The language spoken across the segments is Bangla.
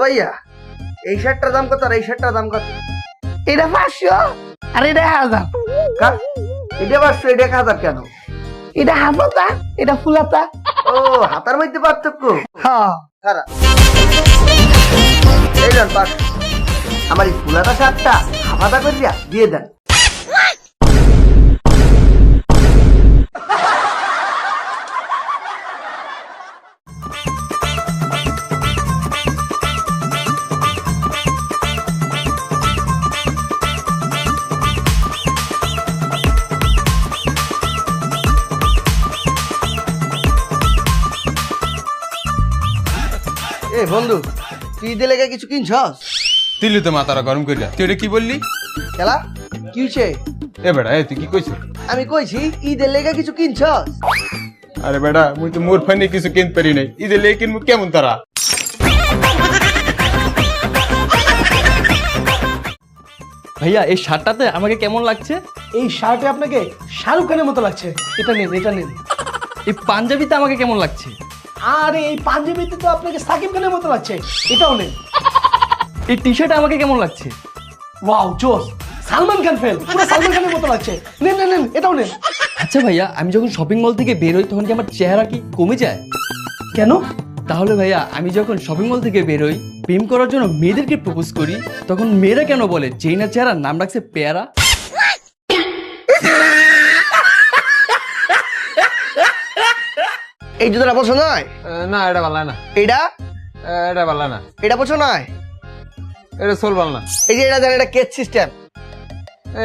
ভাইয়া এই শার্টটার দাম কত আর এই শার্টটার দাম কত? এটা 500 আর এটা 1000। এটা 500 এটা 1000 কেন? এটা হাফাতা এটা ফুলাতা। ও হাতার মধ্যে পার্থক্য। হ্যাঁ খারাপ এই দেন 500। আমার এই ফুলাতা শার্টটা হাফাতা করিয়া দিয়ে দেন। এ বন্ধু তুই ঈদের লেগে কিছু কিনছস? তুইলি তো মাথাটা গরম করিয়া, তুই এটা কি বললি? খেলা কি হইছে? এ বেটা তুই কি কইছিস? আমি কইছি ঈদের লেগে কিছু কিনছস? আরে বেটা মুই তো মোর ফাইনে কিছু কিনতে পারি নাই, ঈদের লেগে কিনবো কেমন তারা? ভাইয়া এই শার্টটাতে আমাকে কেমন লাগছে? এই শার্টে আপনাকে শাহরুখ খানের মতো লাগছে। এটা নেন এটা নেন। এই পাঞ্জাবিতে আমাকে কেমন লাগছে? আর এই পাঞ্জাবিতে তো আপনাকে সাকিব খানের মতো লাগছে। এটাও নেন। এই টি শার্টে আমাকে কেমন লাগছে? ওয়াও জোস, সালমান খান ফেল, পুরো সালমান খানের মতো লাগছে। নেন নেন নেন এটাও নেন। আচ্ছা ভাইয়া আমি যখন শপিং মল থেকে বের হই তখন কি আমার চেহারা কি কমে যায়? কেন? তাহলে ভাইয়া আমি যখন শপিং মল থেকে বের হই প্রেম করার জন্য মেয়েদেরকে প্রপোজ করি তখন মেয়েরা কেন বলে যেই না চেহারা নাম রাখছে পেয়ারা? এই জুতোটা পছন্দ নয়? না এটা ভালো না, এইটা এটা ভালো না, এটা পছন্দ নয়? এটা সোল ভালো না, এই যে এটা জানেন এটা কেচ সিস্টেম।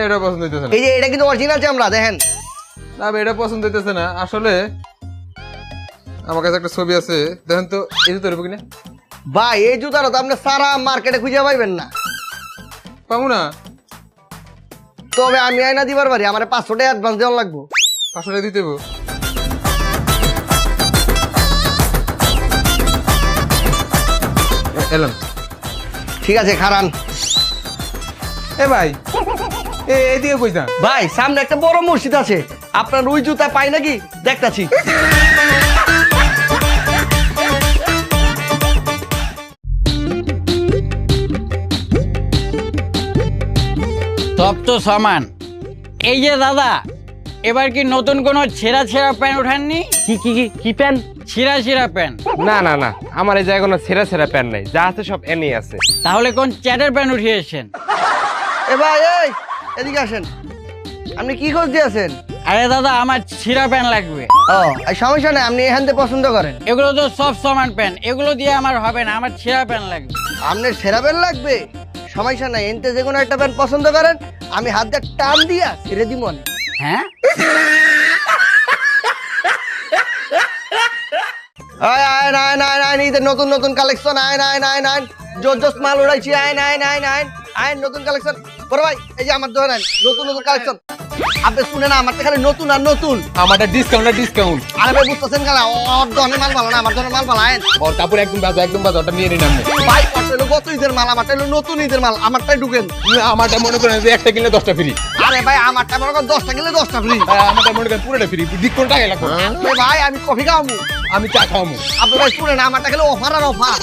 এটা পছন্দ হইতেছে না। এই যে এটা কিন্তু অরিজিনাল চামড়া দেখেন। না এটা পছন্দ হইতেছে না। আসলে আমার কাছে একটা ছবি আছে, দেখেন তো এই জুতো রইব কিনা? ভাই এই জুতাটা তো আপনি সারা মার্কেটে খুঁজে পাইবেন না। পাবো না। তবে আমি আয়না দিবার পারি, আমার 500 টাকা অ্যাডভান্স দেওয়া লাগবো। 500 টাকা দিতে হইব। এলাম। ঠিক আছে খারান। এ ভাই এদিকে কই যা? ভাই সামনে একটা বড় মসজিদ আছে, আপনার ওই জুতা পাই নাকি দেখতাছি। সব তো সমান। এই যে দাদা এবার কি নতুন কোনো ছেঁড়া ছেঁড়া প্যান্ট ওঠাননি? কি প্যান্ট? ছিঁড়া প্যান্ট? না না না, আমার এই জায়গায় কোনো ছেঁড়া প্যান্ট নাই, যা আছে সব এনেই আছে। তাহলে কোন চ্যাটের প্যান্ট উঠিয়েছেন? এ ভাই এই এদিকে আসেন, আপনি কি খোঁজ দিয়েছেন? আরে দাদা আমার ছিঁড়া প্যান্ট লাগবে। ও এই সমস্যা নেই, আপনি এখান থেকে পছন্দ করেন। এগুলো তো সব সমান প্যান্ট, এগুলো দিয়ে আমার হবে না, আমার ছিঁড়া প্যান্ট লাগবে। আপনার সেরা প্যান্ট লাগবে, সমস্যা নাই, এনতে যে কোনো একটা প্যান্ট পছন্দ করেন, আমি হাত দিয়ে টান দিয়া ছেড়ে দিব। হ্যাঁ আয় আয় নাই নাই নাই ঈদের নতুন নতুন কালেকশন, আয় নাই নাই নাই জোস জোস মাল উড়াইছি, আয় নাই নাই নাই আয় নতুন কালেকশন। বড় ভাই এই যে আমার দোকান নতুন নতুন কালেকশন, আপনি শুনেন আমার তো খালি নতুন আর নতুন। আমারটা ডিসকাউন্ট। আরে ভাই বুঝতেছেন কেন, ওর দোকানে মাল ভালো না, আমার দোকানে মাল ভালো। আয় ও তারপর একদম বাজে ওটা নিয়ে নিন আপনি। ভাই ওটা হলো গত ঈদের মাল, আমারটা হলো নতুন ঈদের মাল, আমারটাই ঢুকেন। আমারটা মনে করেন যে একটা কিনলে 10টা ফ্রি। আরে ভাই আমারটা মনে করেন 10টা কিনলে 10টা ফ্রি। আমারটা মনে করেন পুরোটা ফ্রি, ডিসকাউন্ট টাকা লাগবে। ভাই আমি কফি খাওয়াবো, আমি চা খাওয়াবো। আপনি ভাই শুনেন আমারটা খেলে অফার আর অফার।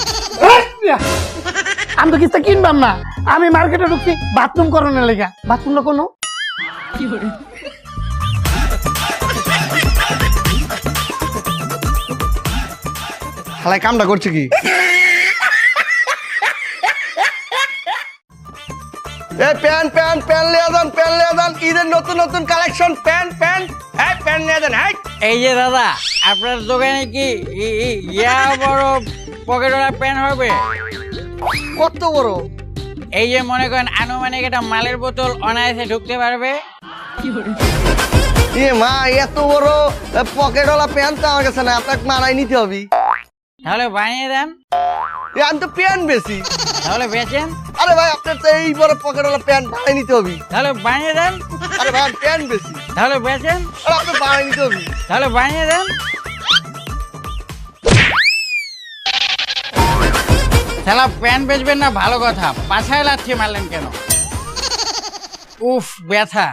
আমি তো কিছু কিনবাম না, আমি মার্কেটে ঢুকছি বাথরুম করানোর লেগা। বাথরুম না কোনো খালাই কামটা করছে কি? এই প্যান্ট প্যান্ট প্যান্ট লিয়ে যান, প্যান্ট লিয়ে যান, ঈদের নতুন নতুন কালেকশন, প্যান্ট প্যান্ট হ্যাঁ প্যান্ট নিয়ে যান। হ্যাঁ এই যে দাদা আপনার দোকানে কি ইয়া বড় পকেটওয়ালা প্যান্ট হবে? কত বড়? এই যে মনে করেন আনুমানিক একটা মালের বোতল অনায়াসে ঢুকতে পারবে। এ মা এত বড় পকেটওয়ালা প্যান্ট তো আমার কাছে না, আপনাকে মানাই নিতে হবে। তাহলে বানিয়ে দেন। আমি তো প্যান্ট বেশি। তাহলে বেচেন। আরে ভাই আপনার তো এই বড় পকেটওয়ালা প্যান্ট বানাই নিতে হবে। তাহলে বানিয়ে দেন। আরে ভাই প্যান্ট বেশি। তাহলে বেচেন। আরে আপনি বানাই নিতে হবে। তাহলে বানিয়ে দেন। তাহলে প্যান্ট বেচবেন না ভালো কথা, পাছায় লাথি মারলেন কেন? উফ ব্যথা।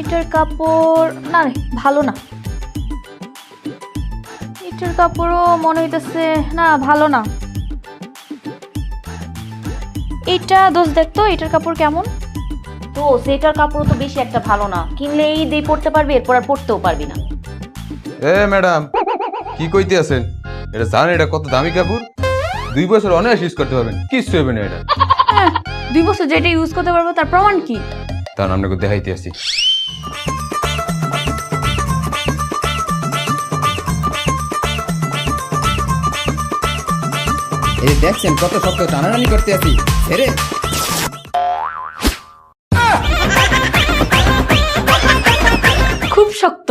এটার কাপড় না রে ভালো না, এটার কাপড়ও মনে হইতেছে না, ভালো না। এটা দোষ দেখতো, এটার কাপড় কেমন? তো সেটার কাপড় তো বেশি একটা ভালো না, কিনলে এই দিয়ে পড়তে পারবি, এরপর আর পড়তেও পারবি না। এ ম্যাডাম, কি কইতে আছেন? এটা জানেন এটা কত দামি কাপড়? 2 বছর অনায়াস ইউজ করতে পারবেন, কিচ্ছু হবে না এটা। 2 বছর যেটা ইউজ করতে পারবো তার প্রমাণ কি? তার আপনাকে দেখাইতে আসি। এই দেখছেন কত শক্ত টানাটানি করতে আছি রে। খুব শক্ত।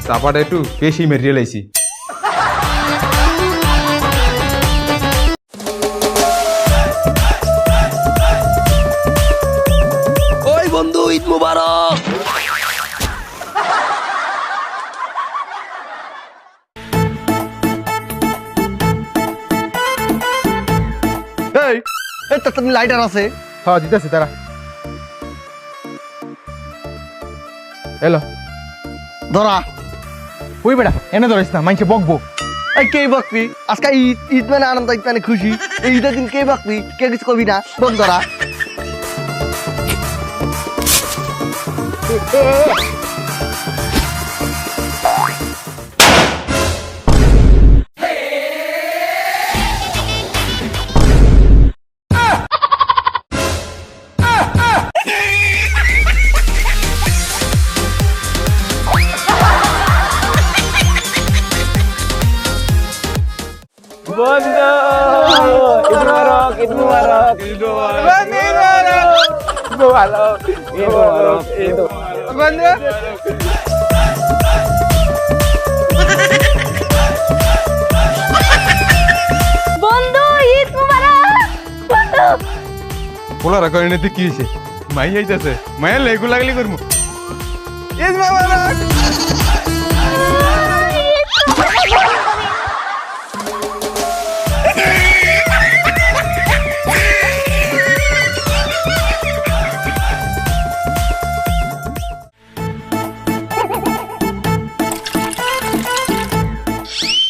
চাপাটা একটু বেশি মেরিয়ে লাইছি। ওই বন্ধু, ঈদ মুবারক। এই এটা তুমি লাইটার আছে? হ্যাঁ দিতেছি তারা। এলো ধরা। ওই বেটা এনে ধরিস না, মাইকে বকবো। এই কে বকবি? আজকে ঈদ, ঈদ মানে আনন্দ, ঈদ মানে খুশি। এই ঈদের দিন কে বকবি? কে কিছু কবি না? বল ধরা। বন্ধু, ঈদ মুবারক। বন্ধু, পোলারা করে নিতে কি হয়েছে? মাই আইতাছে, মায়ের লেগু লাগলি করবো। ঈদ মোবারক।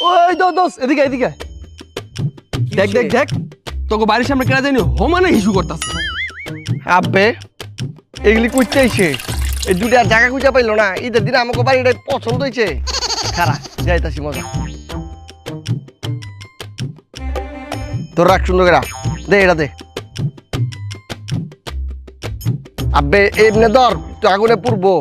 ওই দোস, এদিকে এদিকে দেখ দেখ দেখ, তোকে বাড়ির সামনে কেনা যায়নি, হোমানে হিসু করতেছে। আব্বে এগুলি কুইতে আইছে, এই দুটা জায়গা খুঁজে পাইলো না। ঈদের দিন আমাকে বাড়িটা পছন্দ হয়েছে। খারা যাইতাছি মজা। তোর রাখ সুন্দর করে দে, এটা দে। আব্বে এমনি ধর, তুই আগুনে পুড়বো।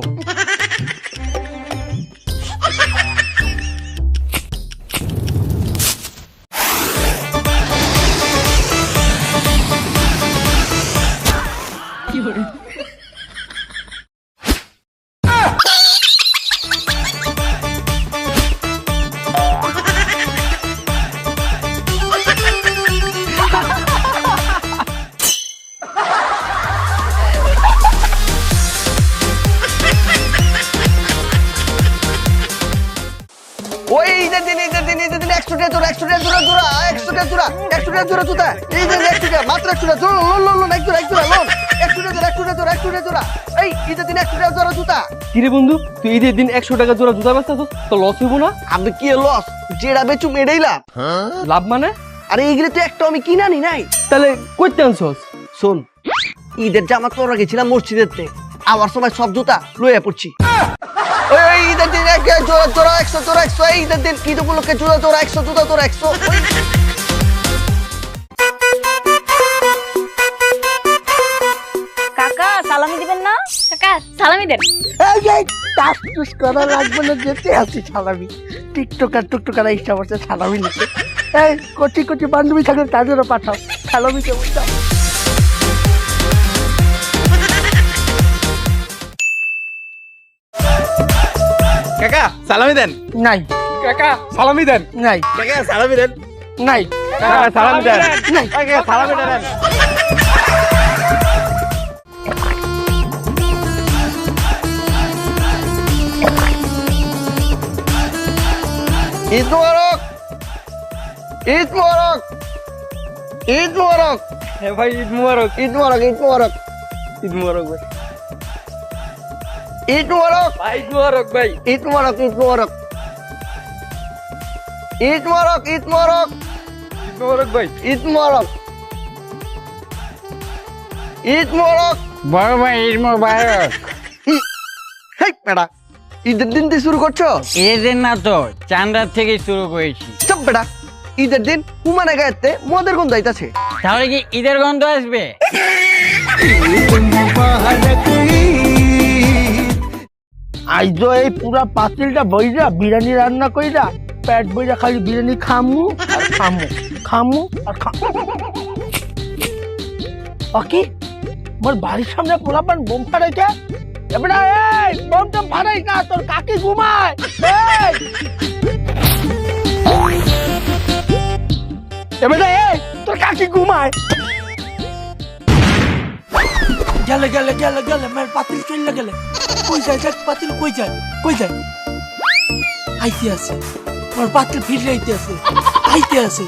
ওই ঈদের দিন 100 টাকা জোড়া, 100 টাকা জোড়া জোড়া, 100 টাকা জোড়া, 100 টাকা জোড়া জুতা। এই যে 100 টাকা, মাত্র 100 টাকা জোড়া, লোন লোন লোন, 1 জোড়া লোন, 100 টাকা জোড়া, 100 টাকা জোড়া, 100 টাকা জোড়া। এই ঈদের দিন 100 টাকা জোড়া জুতা। কিরে বন্ধু, তুই ঈদের দিন 100 টাকা জোড়া জুতা বেচতেছ, তো লস হইব না? আপনি কি লস? যেটা বেচুম এটাই লাভ। লাভ মানে? আরে এইগুলো তো একটা আমি কিনা নি নাই। তাহলে কইতে আনছস? শোন, ঈদের জামা তোরা গেছিলাম মসজিদেতে, আবার সময় সব জুতা লইয়া পড়ছি। ওই ঈদের দিন জোড়া জোড়া 100 জোড়া 100, এই ঈদের দিন ঈদ উপলক্ষে জোড়া জোড়া 100 জুতা জোড়া 100। কাকা সালামি দিবেন না? কাকা সালামি দেন। টাস করা লাগবে না, যেতে আছি সালামি। টিকটকার ইচ্ছা করছে সালামি নিতে। এই কচি কচি বান্ধবী থাকলে তাদেরও পাঠাও সালামি কেমন দাও। কাকা সালামি দেন। নাই কাকা সালামি দেন। নাই কাকা সালামি দেন। নাই কাকা সালামি দেন। নাই কাকা সালামি দেন। ঈদ মোবারক, ঈদ মোবারক, ঈদ মোবারক। হ্যাঁ ভাই ঈদ মুবারক। ঈদ মোবারক, ঈদ মোবারক, ঈদ মুবারক ভাই। ঈদ মোবারক ভাই দুয়ারক ভাই। ঈদ মোবারক ঈদ মোবারক ঈদ মোবারক ঈদ মোবারক দুয়ারক ভাই। ঈদ মোবারক ঈদ মোবারক। বড় ভাই ঈদ মোবারক। হেই বেটা, ঈদের দিন দিয়ে শুরু করছো? ঈদের দিন না তো, চাঁদ থেকে শুরু করেছি। চপ বেটা, ঈদের দিন হুমানে গায়েতে মদের গন্ধ আইতাছে। তাহলে কি ঈদের গন্ধ আসবে? আইজো এই পুরা পাতিলটা বইরা বিরিয়ানি রান্না কইরা পেট বইরা খালি বিরিয়ানি খামু আর খামু খামু আর খামু। বাকি মোর বাড়ির সামনে পোলাপান বোম ফাড়াইছে। এবারে এই বোম টম ফাড়াইস না, তোর কাকি ঘুমায়। এই এবারে এই তোর কাকি ঘুমায়। গেলে গেলে গেলে গেলে মের পাতিল চলে গেলে। কই যায় দেখ পাতিল কই যায় কই যায়? আইতে আছে মোর পাতিল ফিরে আইতে আছে আইতে আছে।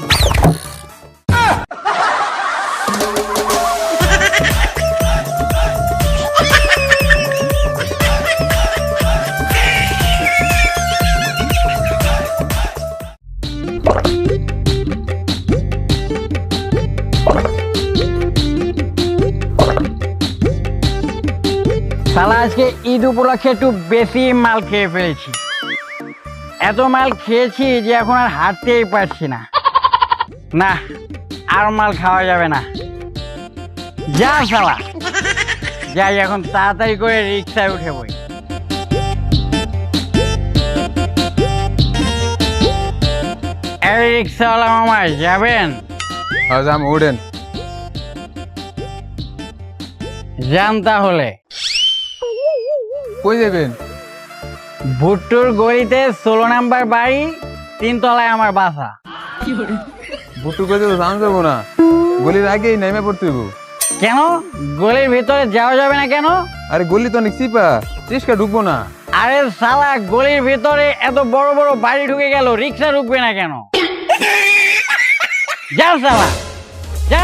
শালা আজকে ঈদ উপলক্ষে একটু বেশি মাল খেয়ে ফেলেছি। এত মাল খেয়েছি যে এখন আর হাঁটতেই পারছি না। না, আর মাল খাওয়া যাবে না। যা শালা যাই, এখন তাড়াতাড়ি করে রিক্সায় উঠে বই। এই রিক্সাওয়ালা মামা যাবেন? আজ আমি উঠেন। যান তাহলে। কই যাবেন? ভুট্টুর গলিতে 16 নাম্বার বাড়ি, 3 তলায় আমার বাসা। বুটু কইতে তো জান যাবো না, গলির আগেই নেমে পড়তে হইব। কেন গলির ভিতরে যাওয়া যাবে না কেন? আরে গলি তো অনেক চিপা, রিক্সা ঢুকবো না। আরে শালা গলির ভিতরে এত বড় বড় বাড়ি ঢুকে গেল, রিক্সা ঢুকবে না কেন? যা শালা যা।